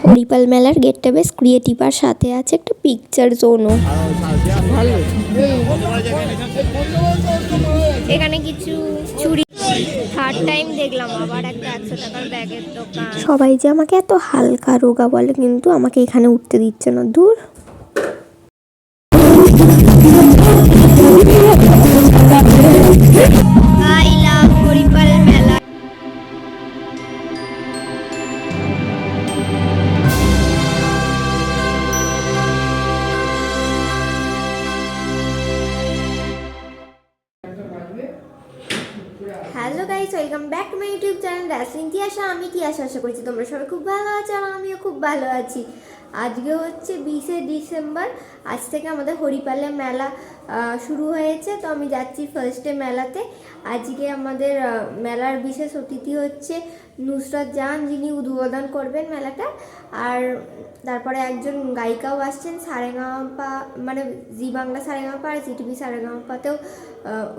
হরিপাল মেলার গেটটা বেশ ক্রিয়েটিভ, আর সাথে আছে একটা পিকচার জোনও। এখানে কিছু চুড়ি থার্ড টাইম দেখলাম, আবার একটা 100 টাকার ব্যাগের দোকান। সবাই যে আমাকে এত হালকা রোগা বলে, কিন্তু আমাকে এখানে উঠতে দিচ্ছে না, দূর। I love Haripal Mela. Hello guys, welcome back to my YouTube channel দাসিন তিয়াশা। আমি তিয়াশা, আশা করছি তোমরা সবাই খুব ভালো আছো, আর আমিও খুব ভালো আছি। আজকে হচ্ছে 20শে ডিসেম্বর। আজ থেকে আমাদের হরিপালের মেলা শুরু হয়েছে, তো আমি যাচ্ছি ফার্স্টে মেলাতে। আজকে আমাদের মেলার বিশেষ অতিথি হচ্ছে নুসরাত জাহান, যিনি উদ্বোধন করবেন মেলাটা। আর তারপরে একজন গায়িকাও আসছেন, সারেগামাপা মানে জি বাংলা সারেগামাপা আর জিটিভি সারেগামাপাতেও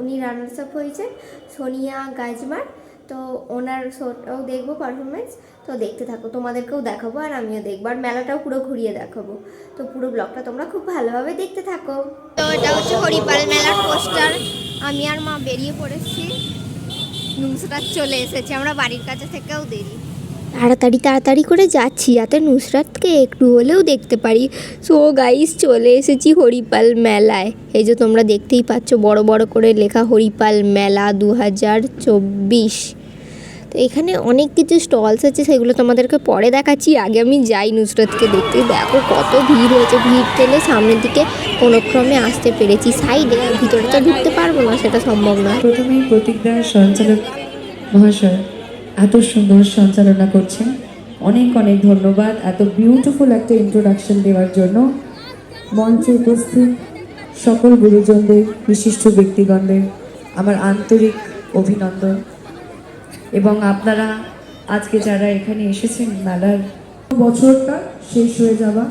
উনি রানার্স আপ হয়েছেন, সোনিয়া গাজমার। তো ওনার শোটাও দেখবো, পারফরমেন্স। তো দেখতে থাকো, তোমাদেরকেও দেখাবো আর আমিও দেখবো, আর মেলাটাও পুরো ঘুরিয়ে দেখাবো। তো পুরো ব্লগটা তোমরা খুব ভালোভাবে দেখতে থাকো। তো এটা হচ্ছে হরিপাল মেলার পোস্টার। আমি আর মা বেরিয়ে পড়েছি, নুসরাত চলে এসেছে, আমরা বাড়ির কাছে থেকেও দেরি। তাড়াতাড়ি করে যাচ্ছি যাতে নুসরাতকে একটু হলেও দেখতে পারি। সো গাইস, চলে এসেছি হরিপাল মেলায়। এই যে তোমরা দেখতেই পাচ্ছ বড় বড় করে লেখা হরিপাল মেলা 2024। তো এখানে অনেক কিছু স্টলস আছে, সেগুলো তোমাদেরকে পরে দেখাচ্ছি। আগে আমি যাই নুসরাতকে দেখতে। দেখো কত ভিড় হয়েছে, ভিড় ঠেলে সামনের দিকে কোনোক্রমে আসতে পেরেছি। সাইডে ভিতরে তো ঢুকতে পারবো না, সেটা সম্ভব না। প্রথমেই প্রতীকদার সঞ্চালক মহাশয় এত সুন্দর সঞ্চালনা করছেন, অনেক অনেক ধন্যবাদ এত বিউটিফুল একটা ইন্ট্রোডাকশন দেওয়ার জন্য। মঞ্চে উপস্থিত সকল গুরুজনদের, বিশিষ্ট ব্যক্তিগণদের আমার আন্তরিক অভিনন্দন। এবং আপনারা আজকে যারা এখানে এসেছেন, মেলার বছরটা শেষ হয়ে যাওয়া,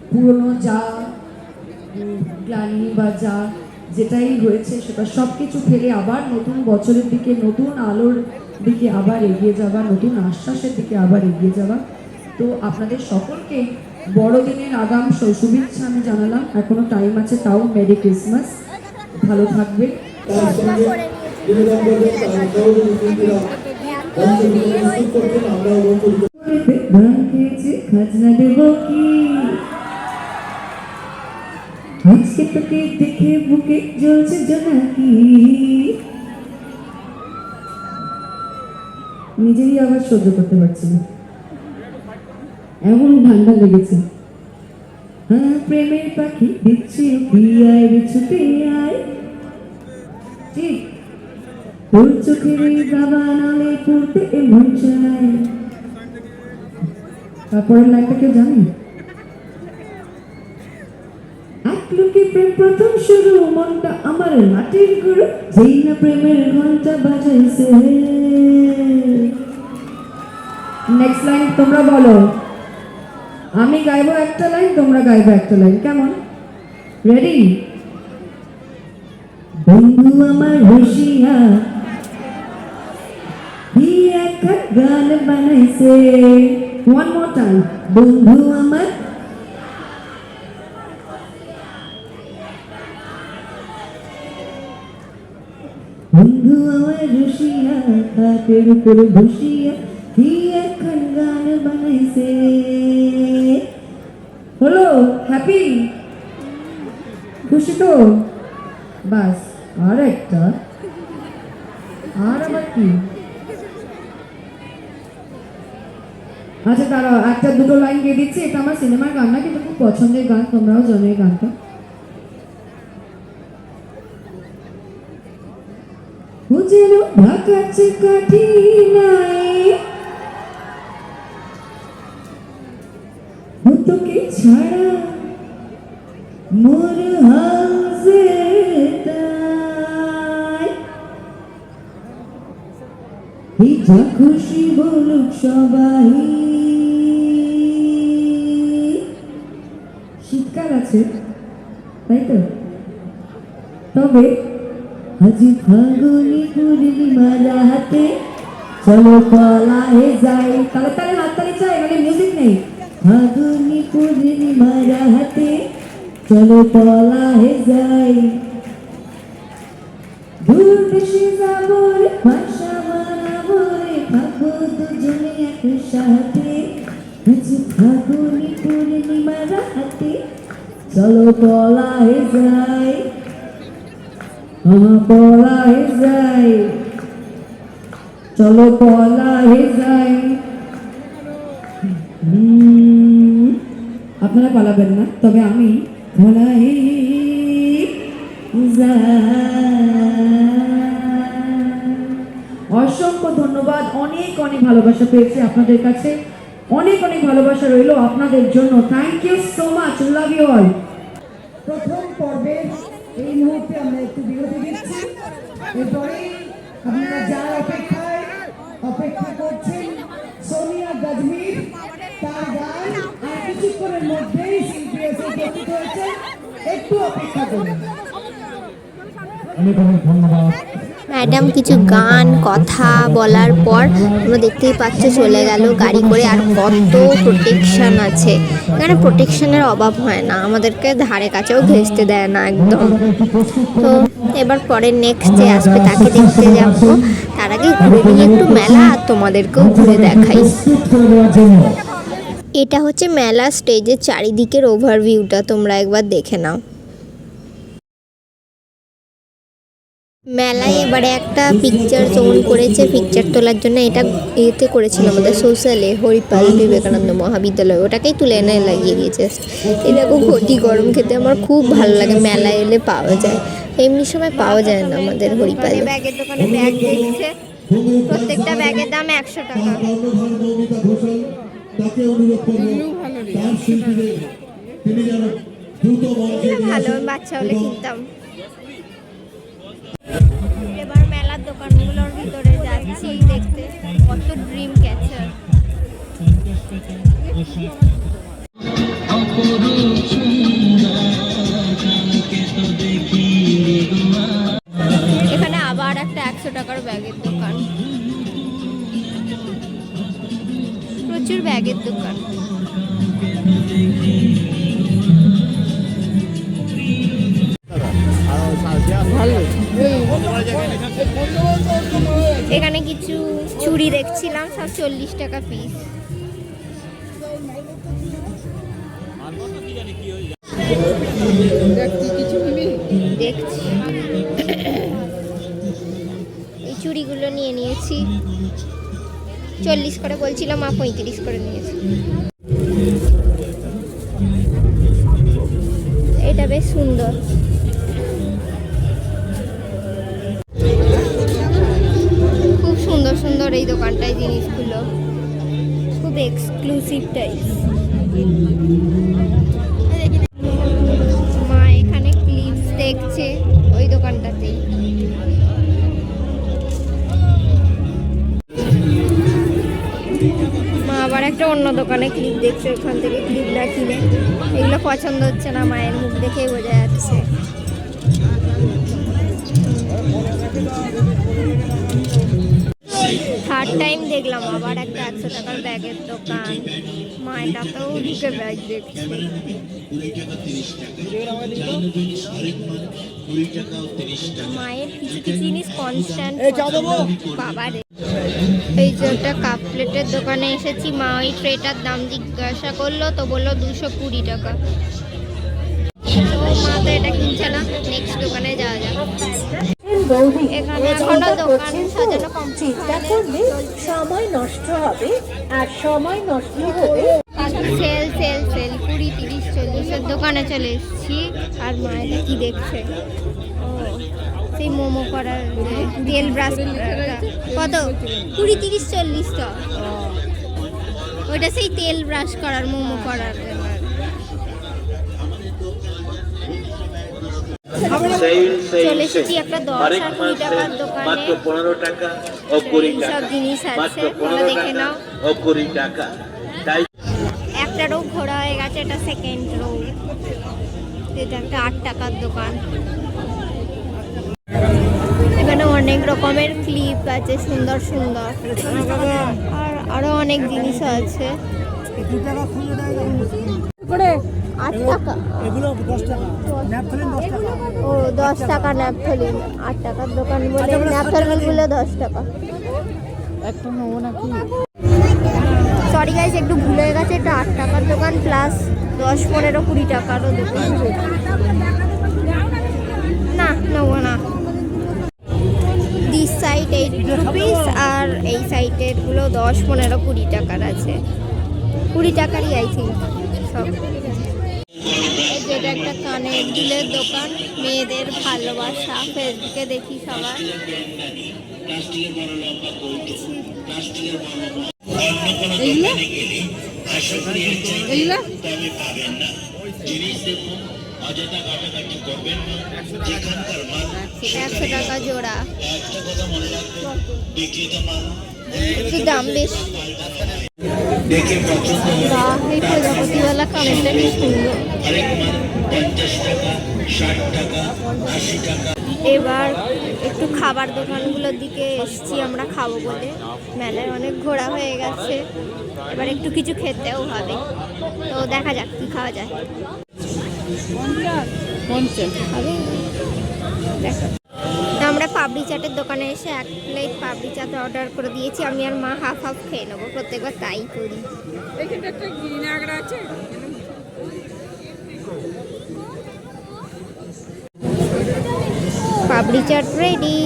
পুরনো যা গ্লানি বা যা যেটাই হয়েছে সেটা সব কিছু ফেলে আবার নতুন বছরের দিকে, নতুন আলোর দিকে আবার এগিয়ে যাওয়া, নতুন আশ্বাসের দিকে আবার এগিয়ে যাওয়া। তো আপনাদের সকলকে বড়দিনের আগাম শুভেচ্ছা আমি জানালাম। এখনো টাইম আছে, তাও মেরি ক্রিসমাস, ভালো থাকবে। খাজনা দেব কি আজকে তোকে দেখে বুকে জ্বলছে জোনাকি। নিজেরই আবার সহ্য করতে পারছি না, এমন ঠান্ডা লেগেছে। হ্যাঁ, প্রেমের পাখি দিচ্ছি আয় রে ছুটে আয়, ঠিক তোর চোখের বাবা নালে পড়তে এমন চায়। তারপরের লাইনটা কেউ জানি? লোকে প্রেম প্রথম শুরু, মনটা আমার মাটির গুরু, যেই না প্রেমের ঘন্টা বাজাইছে। নেক্সট লাইন তোমরা বলো, আমি গাইবো একটা লাইন, তোমরা গাইবো একটা লাইন, কেমন? রেডি? বন্ধু আমার রসিয়া একটা গান বানাইছে। ওয়ান মোর টাইম, বন্ধু আমার বন্ধু আমার রসিয়া খাটের উপরে বসিয়া কি এখন গান বানাইছে। হলো? হ্যাপি? খুশি তো? বাস, আর একটা, আর আবার কি? আচ্ছা দাঁড়াও, একটা দুটো লাইন গিয়ে দিচ্ছি। এটা আমার সিনেমার গান না, কিন্তু খুব পছন্দের গান, তোমরাও জানো এই গানটা। যেন ঢাকাচ্ছে কাঠি নাই, তোকে ছাড়া মোর হাউজে তাই, যা খুশি বলুক সবাই। শীতকাল আছে তাই তো, তবে আজি ফাগুনি পূর্ণিমা রাতে চলো পলায়ে যাই। তালে তালে হাততালি চাই, মানে মিউজিক নেই। ফাগুনি পূর্ণিমা রাতে চলো পলায়ে যাই, দূর দেশে যাবো রে, ভাষা বানাবো রে, থাকবো দুজনে একসাথে। আজি ফাগুনি পূর্ণিমা রাতে চলো পলায়ে যাই, পলায়ে যাই, চলো পলায়ে যাই। আপনারা পালাবেন না, তবে আমি পলায়ে অসংখ্য ধন্যবাদ, অনেক অনেক ভালোবাসা পেয়েছি আপনাদের কাছে, অনেক অনেক ভালোবাসা রইল আপনাদের জন্য। Thank you so much, love you all. প্রথম পর্বের এই মুহূর্তে আমরা একটু বিরতি দিচ্ছি, এরপরে আপনারা যার অপেক্ষা করছেন সোনিয়া গাজমির, তার গান আর কিছুক্ষণের মধ্যেই শিল্পী এসে উপস্থিত হয়েছে, একটু অপেক্ষা করুন। অনেক অনেক ধন্যবাদ। ম্যাডাম কিছু গান কথা বলার পর তোমরা দেখতেই পাচ্ছ চলে গেল গাড়ি করে। আর কত প্রোটেকশন আছে এখানে, প্রোটেকশনের অভাব হয় না, আমাদেরকে ধারে কাছেও ঘেঁষতে দেয় না একদম। তো এবার পরে নেক্সট যে আসবে তাকে দেখতে যাব, তার আগে ঘুরে নিয়ে একটু মেলা আর তোমাদেরকেও ঘুরে দেখাই। এটা হচ্ছে মেলা স্টেজের চারিদিকের ওভারভিউটা, তোমরা একবার দেখে নাও। মেলায় এবারে একটা পিকচার জোন করেছে, পিকচার তোলার জন্য। এটা এতে করেছিল আমাদের সোশ্যালে, হরিপাল বিবেকানন্দ মহাবিদ্যালয়, ওটাকেই তুলে এনে লাগিয়ে দিয়েছে। এই দেখো ঘটি গরম খেতে আমার খুব ভালো লাগে, মেলায় এলে পাওয়া যায়, এমনি সময় পাওয়া যায় না আমাদের হরিপালে। ব্যাগের দোকানে ব্যাগ দেখছে, প্রত্যেকটা ব্যাগের দাম 100 টাকা। ভালো, বাচ্চা হলে কিনতাম। এবার মেলার দোকানগুলোর ভিতরে যাচ্ছি দেখতে, কত ড্রিম ক্যাচার। এখানে আবার একটা 100 টাকার ব্যাগের দোকান, প্রচুর ব্যাগের দোকান। এখানে কিছু চুড়ি দেখছিলাম, সব 40 টাকা পিস। দেখছি এই চুড়িগুলো নিয়ে নিয়েছি, 40 করে বলছিলাম, মা 35 করে নিয়েছি। এটা বেশ সুন্দর। খুব সুন্দর সুন্দর এই দোকানটায় জিনিসগুলো, খুব এক্সক্লুসিভ টাইপ। মা এখানে ক্লিপস দেখছে ওই দোকানটাতেই। মা আবার একটা অন্য দোকানে ক্লিপ দেখছে, ওখান থেকে ক্লিপ না কিনে। এগুলো পছন্দ হচ্ছে না, মায়ের মুখ দেখেই বোঝা যাচ্ছে। থার্ড টাইম দেখলাম আবার একটা 100 টাকার ব্যাগের দোকান। মা এটাতেও ঢুকে ব্যাগ দেখছে। মায়ের কিছু কিছু জিনিস কনস্ট্যান্ট বাবারে। এই যে একটা কাপ প্লেটের দোকানে এসেছি, মা ওই ট্রেটার দাম জিজ্ঞাসা করলো, তো বললো 220 টাকা। তো মা তো এটা কিনছে না, নেক্সট দোকানে যাওয়া যাক। এখানে এখনো দোকান সাজানো কমপ্লিট। চিন্তা করলে সময় নষ্ট হবে, আর সময় নষ্ট হলে সেল সেল সেল 20, 30, 40-এর দোকানে চলে এসেছি। আর মা এটা কি দেখছে, ও সেই মোমো করার তেল ব্রাশ, কত 20, 30, 40 টা। ওইটা সেই তেল ব্রাশ করার, মোমো করার। চলে এসেছি একটা 10 আর 20 টাকার দোকানে, মাত্র 15 টাকা অগ্রিম সব জিনিস আছে, তোমরা দেখে নাও। অগ্রিম টাকা। তাই একটা রো ঘোরা হয়ে গেছে, এটা সেকেন্ড রো। এটা একটা 8 টাকার দোকান। অনেক রকমের ক্লিপ আছে সুন্দর সুন্দর, আর আরো অনেক জিনিস আছে। 8 টাকা, এগুলো 10 টাকা, ন্যাপথলিন 10 টাকা। ও 10 টাকা ন্যাপথলিন, 8 টাকার দোকান বলে ন্যাপথলিন গুলো 10 টাকা। একটা নেবো নাকি? সরি গাইস, একটু ভুল হয়ে গেছে, এটা 8 টাকার দোকান প্লাস 10, 15, 20 টাকারও দোকান। না নেবো না। দিস সাইড 8 রুপিস আর এই সাইডের গুলো 10, 15, 20 টাকার আছে। 20 টাকারই আই থিঙ্ক সব। যেটা একটা কানের দুলের দোকান, মেয়েদের ভালোবাসা, ফেসবুকে দেখি সবার। এইগুলা 100 টাকা জোড়া, একটু দাম বেশি। বাহ, এই প্রজাপতিওয়ালা কানেরটা কি সুন্দর। এবার একটু খাবার দোকানগুলোর দিকে এসছি আমরা, খাবো বলে। মেলায় অনেক ঘোরা হয়ে গেছে, এবার একটু কিছু খেতেও হবে, তো দেখা যাক কি খাওয়া যায়। হবে? দেখো, আমরা পাপড়ি চাটের দোকানে এসে 1 প্লেট পাপড়ি চাট অর্ডার করে দিয়েছি। আমি আর মা হাফ হাফ খেয়ে নেবো, প্রত্যেকবার তাই করি। পাপড়ি চাট রেডি।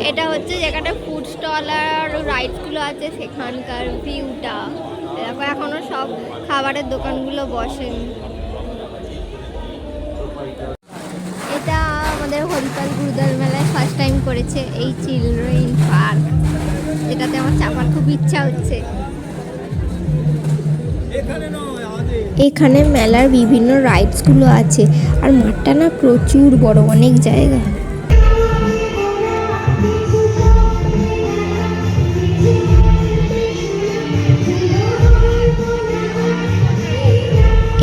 এটা হচ্ছে যেখানে ফুড স্টল আর রাইডসগুলো আছে, সেখানকার ভিউটা দেখো। এখনো সব খাবারের দোকানগুলো বসেনি। এটা আমাদের হরিপাল গুরুদার মেলায় ফার্স্ট টাইম করেছে এই চিলড্রেন পার্ক, যেটাতে আমার চাপার খুব ইচ্ছা হচ্ছে। এখানে মেলার বিভিন্ন রাইডসগুলো আছে, আর মাঠটা না প্রচুর বড়, অনেক জায়গা।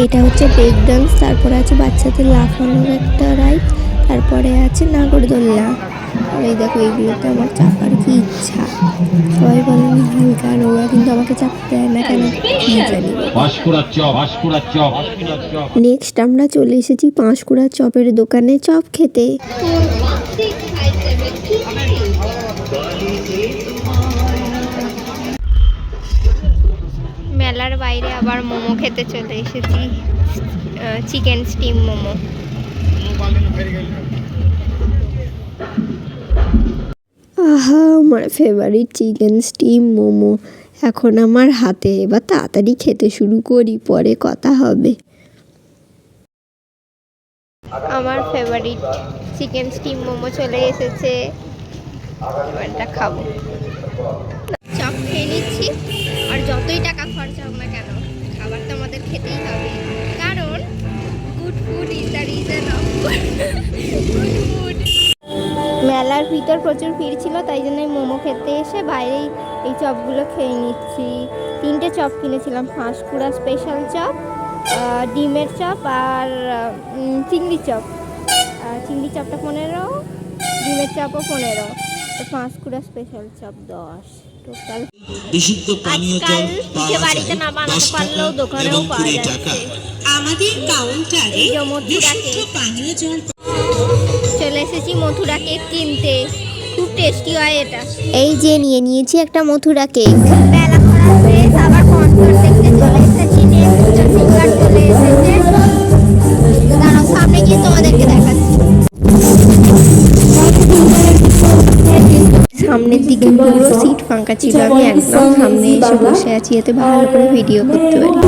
এটা হচ্ছে ব্রেক ডান্স, তারপরে আছে বাচ্চাদের লাফানোর একটা রাইড, তারপরে আছে নাগরদোল্লা। আর এই দেখো, এইগুলোতে আমার চাপার কি ইচ্ছা। সবাই বলে আমি হালকা, আর ওরা কিন্তু আমাকে চাপতে দেয় না কেন কি জানি। নেক্সট আমরা চলে এসেছি পাঁশকুড়া চপের দোকানে চপ খেতে। মেলার বাইরে আবার মোমো খেতে চলে এসেছি, চিকেন স্টিম মোমো। আহা, আমার ফেভারিট চিকেন স্টিম মোমো এখন আমার হাতে। এবার তাড়াতাড়ি খেতে শুরু করি, পরে কথা হবে। আমার ফেভারিট চিকেন স্টিম মোমো চলে এসেছে, এবারটা খাবো। চপ খেয়ে নিচ্ছি, আর যতই টাকা খরচা হোক না কেন খাবার তো আমাদের খেতেই হবে, কারণ good food is the reason of good food. মেলার ভিতর প্রচুর ভিড় ছিল, তাই জন্য মোমো খেতে এসে বাইরেই এই চপগুলো খেয়ে নিচ্ছি। 3টে চপ কিনেছিলাম, পাঁশকুড়া স্পেশাল চপ, ডিমের চপ আর চিংড়ি চপ। চিংড়ি চপটা 15, ডিমের চপও 15, তো পাঁশকুড়া স্পেশাল চপ 10 টোটাল। আজকাল পিঠে বাড়িতে না বানাতে পারলেও দোকানেও পাওয়া যাচ্ছে। আমাদের কাউন্টারে মথুরা কেক, চলে এসেছি মথুরা কেক কিনতে, খুব টেস্টি হয় এটা। এই যে নিয়ে নিয়েছি একটা মথুরা কেক। মেলা করা শেষ, আবার কনসার্ট দেখতে চলে এসেছি। নেক্সট সিঙ্গার চলে এসেছে, দাঁড়াও সামনে গিয়ে তোমাদেরকে দেখাচ্ছি। সামনের দিকে পুরো সিট ফাঁকা ছিল, আমি একদম সামনে এসে বসে আছি, এতে ভালো করে ভিডিও করতে পারি।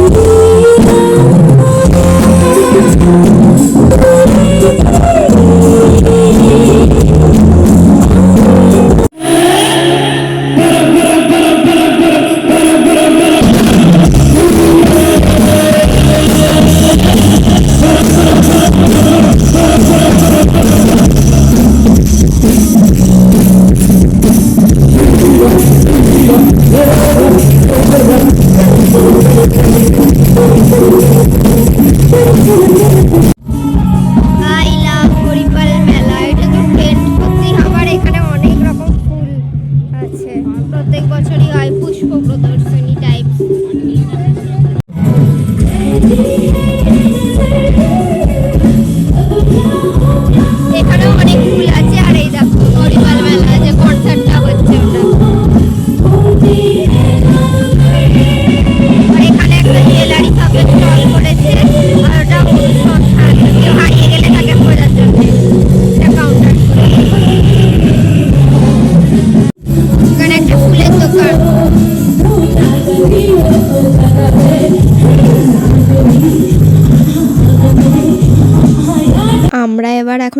I love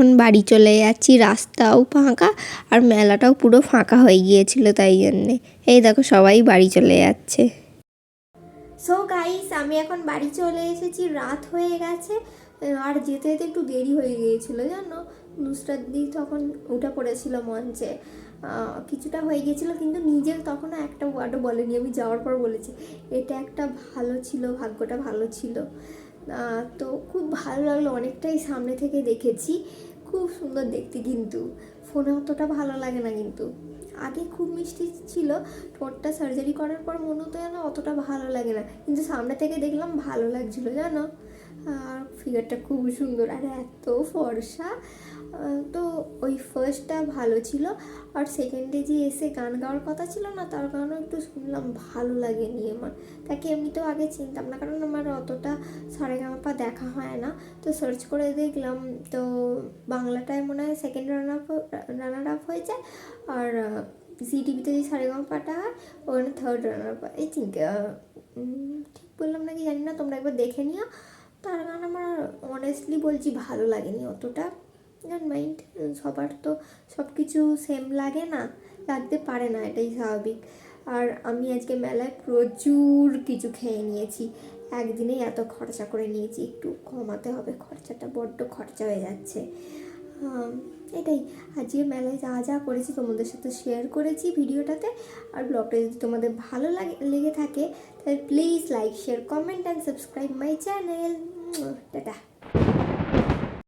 এখন বাড়ি চলে যাচ্ছি, রাস্তাও ফাঁকা আর মেলাটাও পুরো ফাঁকা হয়ে গিয়েছিল, তাই জন্যে এই দেখো সবাই বাড়ি চলে যাচ্ছে। সো গাইস, আমি এখন বাড়ি চলে এসেছি, রাত হয়ে গেছে আর যেতে যেতে একটু দেরি হয়ে গিয়েছিলো জানো। নুসরাত দি তখন উঠে পড়েছিল মঞ্চে, কিছুটা হয়ে গিয়েছিলো, কিন্তু নিজে তখন একটা ওয়ার্ডও বলেনি, আমি যাওয়ার পর বলেছি এটা একটা ভালো ছিল, ভাগ্যটা ভালো ছিল। তো খুব ভালো লাগলো, অনেকটাই সামনে থেকে দেখেছি, খুব সুন্দর দেখতে, কিন্তু ফোনে অতটা ভালো লাগে না। কিন্তু আগে খুব মিষ্টি ছিল, ঠোঁটটা সার্জারি করার পর মনে হতো যেন অতটা ভালো লাগে না, কিন্তু সামনে থেকে দেখলাম ভালো লাগছিলো জানো। আর ফিগারটা খুব সুন্দর আর এত ফর্সা। তো ওই ফার্স্টটা ভালো ছিল, আর সেকেন্ডে যে এসে গান গাওয়ার কথা ছিল না, তার কারণেও একটু শুনলাম, ভালো লাগেনি আমার। তাকে এমনিতেও আগে চিনতাম না, কারণ আমার অতটা সারেগামাপা দেখা হয় না। তো সার্চ করে দেখলাম, তো বাংলাটায় মনে হয় সেকেন্ড রানার আপ হয়েছে, আর জি টিভিতে যে সারেগামাপাটা হয় ওখানে থার্ড রানার আপ, এই থিঙ্ক, ঠিক বললাম নাকি জানি না, তোমরা একবার দেখে নিও। তার কারণ আমার অনেস্টলি বলছি ভালো লাগেনি অতটা। ডোন্ট মাইন্ড, সবার তো সব কিছু সেম লাগে না, লাগতে পারে না, এটাই স্বাভাবিক। আর আমি আজকে মেলায় প্রচুর কিছু খেয়ে নিয়েছি, একদিনেই এত খরচা করে নিয়েছি, একটু কমাতে হবে খরচাটা, বড্ড খরচা হয়ে যাচ্ছে। এটাই আজকে মেলায় যা যা করেছি তোমাদের সাথে শেয়ার করেছি ভিডিওটাতে। আর ব্লগটা যদি তোমাদের ভালো লেগে থাকে তাহলে please like, share, comment and subscribe my channel. Tata.